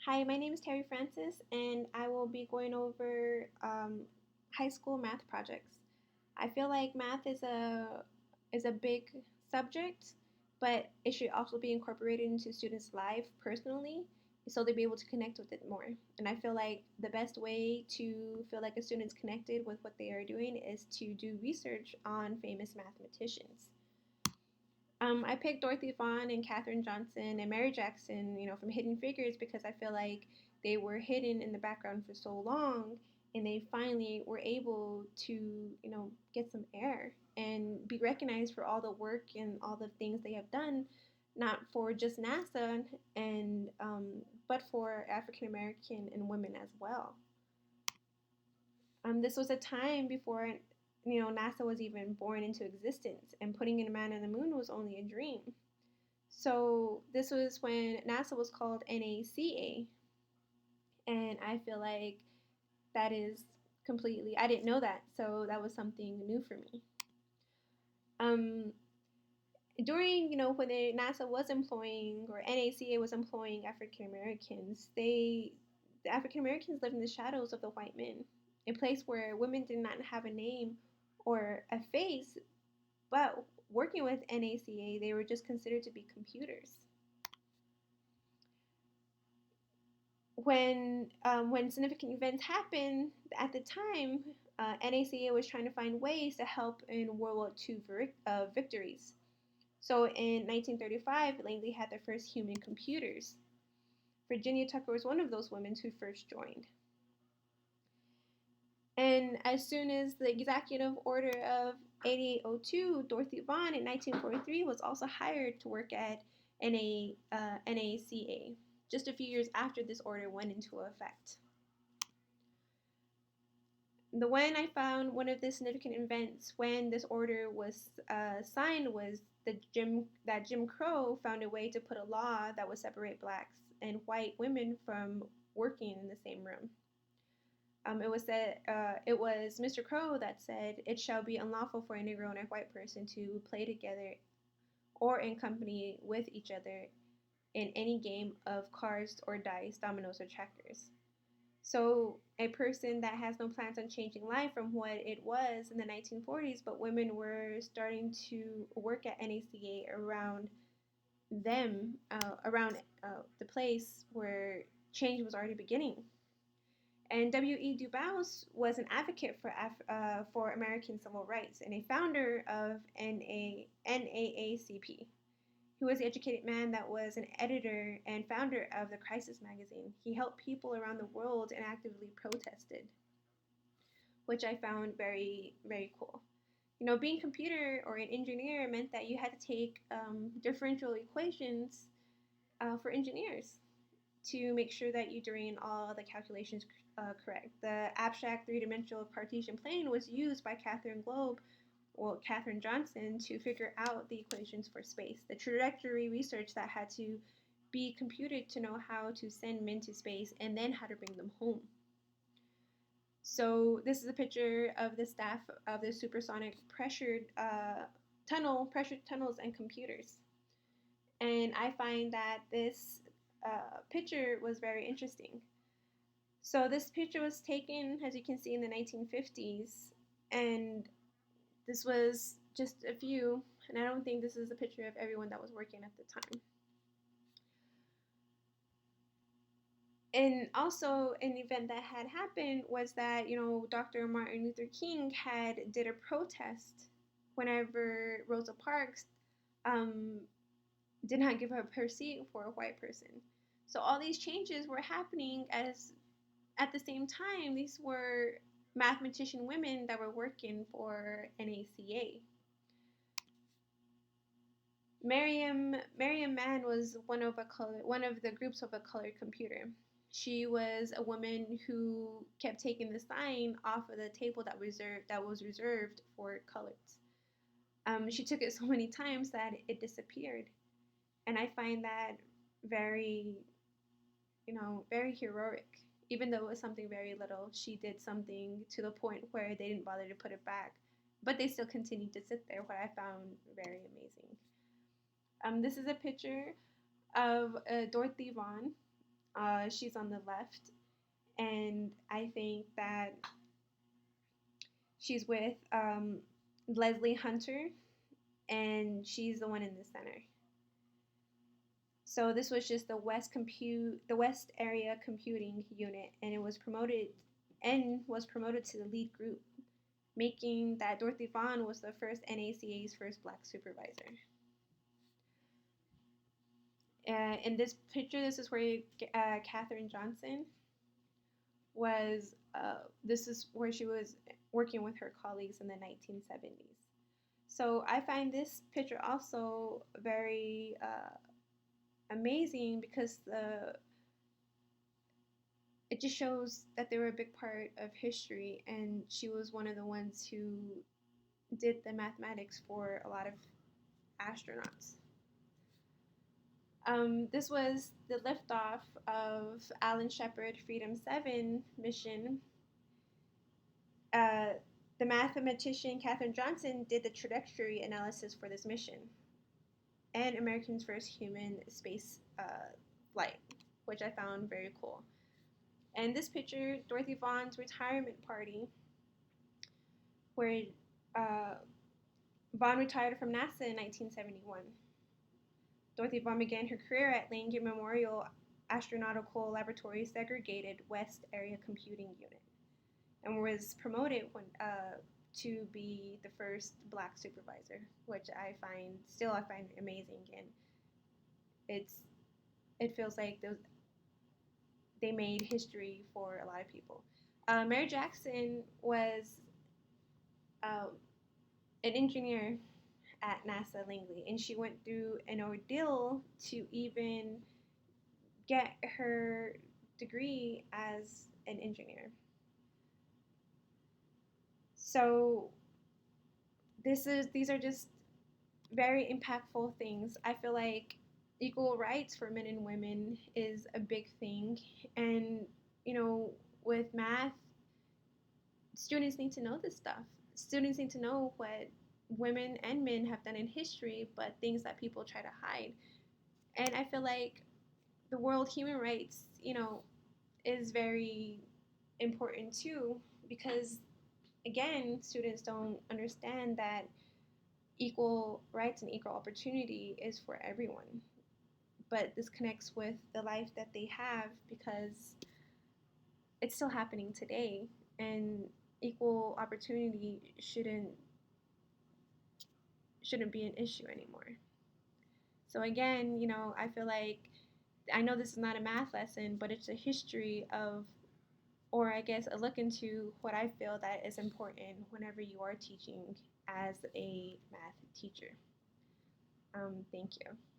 Hi, my name is Terry Francis, and I will be going over high school math projects. I feel like math is a big subject, but it should also be incorporated into students' life personally, so they'll be able to connect with it more. And I feel like the best way to feel like a student's connected with what they are doing is to do research on famous mathematicians. I picked Dorothy Vaughan and Katherine Johnson and Mary Jackson, from Hidden Figures because I feel like they were hidden in the background for so long and they finally were able to, get some air and be recognized for all the work and all the things they have done, not for just NASA and but for African American and women as well. This was a time before NASA was even born into existence, and putting in a man on the moon was only a dream. So this was when NASA was called NACA, and I feel like that is completely, I didn't know that, so that was something new for me. Um, During, when NASA was employing, or NACA was employing African Americans, the African Americans lived in the shadows of the white men, a place where women did not have a name or a face, but working with NACA, they were just considered to be computers. When significant events happened at the time, NACA was trying to find ways to help in World War II victories. So in 1935, Langley had their first human computers. Virginia Tucker was one of those women who first joined. And as soon as the Executive Order of 8802, Dorothy Vaughan in 1943 was also hired to work at NACA, just a few years after this order went into effect. The one I found one of the significant events when this order was signed was that Jim Crow found a way to put a law that would separate blacks and white women from working in the same room. It was Mr. Crow that said, "It shall be unlawful for a Negro and a white person to play together or in company with each other in any game of cards or dice, dominoes or checkers." So, a person that has no plans on changing life from what it was in the 1940s, but women were starting to work at NACA around the place where change was already beginning. And W.E. Du Bois was an advocate for American civil rights and a founder of NAACP. He was the educated man that was an editor and founder of the Crisis magazine. He helped people around the world and actively protested, which I found very, very cool. Being a computer or an engineer meant that you had to take differential equations for engineers to make sure that you're doing all the calculations correct. The abstract three-dimensional Cartesian plane was used by Katherine Johnson to figure out the equations for space. The trajectory research that had to be computed to know how to send men to space and then how to bring them home. So this is a picture of the staff of the supersonic pressured tunnels and computers. And I find that this picture was very interesting. So this picture was taken, as you can see, in the 1950s, and this was just a few, and I don't think this is a picture of everyone that was working at the time. And also an event that had happened was that, Dr. Martin Luther King did a protest whenever Rosa Parks um, did not give up her seat for a white person. So all these changes were happening as at the same time these were mathematician women that were working for NACA. Miriam Mann was one of the groups of a colored computer. She was a woman who kept taking the sign off of the table that was reserved for coloreds. She took it so many times that it disappeared, and I find that very, very heroic. Even though it was something very little, she did something to the point where they didn't bother to put it back, but they still continued to sit there, what I found very amazing. This is a picture of Dorothy Vaughan. She's on the left, and I think that she's with Leslie Hunter, and she's the one in the center. So this was just the West Area Computing Unit, and was promoted to the lead group, making that Dorothy Vaughan was the first NACA's first black supervisor. In this picture, this is where Katherine Johnson was. This is where she was working with her colleagues in the 1970s. So I find this picture also very amazing because it just shows that they were a big part of history, and she was one of the ones who did the mathematics for a lot of astronauts. This was the liftoff of Alan Shepard Freedom 7 mission. Uh, the mathematician Katherine Johnson did the trajectory analysis for this mission and America's first human space flight, which I found very cool. And this picture, Dorothy Vaughan's retirement party, where uh, Vaughan retired from NASA in 1971. Dorothy Vaughan began her career at Langley Memorial Astronautical Laboratory Segregated West Area Computing Unit, and was promoted to be the first black supervisor, which I find amazing, and it feels like they made history for a lot of people. Mary Jackson was um, an engineer at NASA Langley, and she went through an ordeal to even get her degree as an engineer. So these are just very impactful things. I feel like equal rights for men and women is a big thing, and with math, students need to know this stuff. Students need to know what women and men have done in history, but things that people try to hide. And I feel like the World Human Rights, is very important too, because again, students don't understand that equal rights and equal opportunity is for everyone. But this connects with the life that they have because it's still happening today, and equal opportunity shouldn't be an issue anymore. So again, I feel like I know this is not a math lesson, but it's a history of, or I guess a look into what I feel that is important whenever you are teaching as a math teacher. Thank you.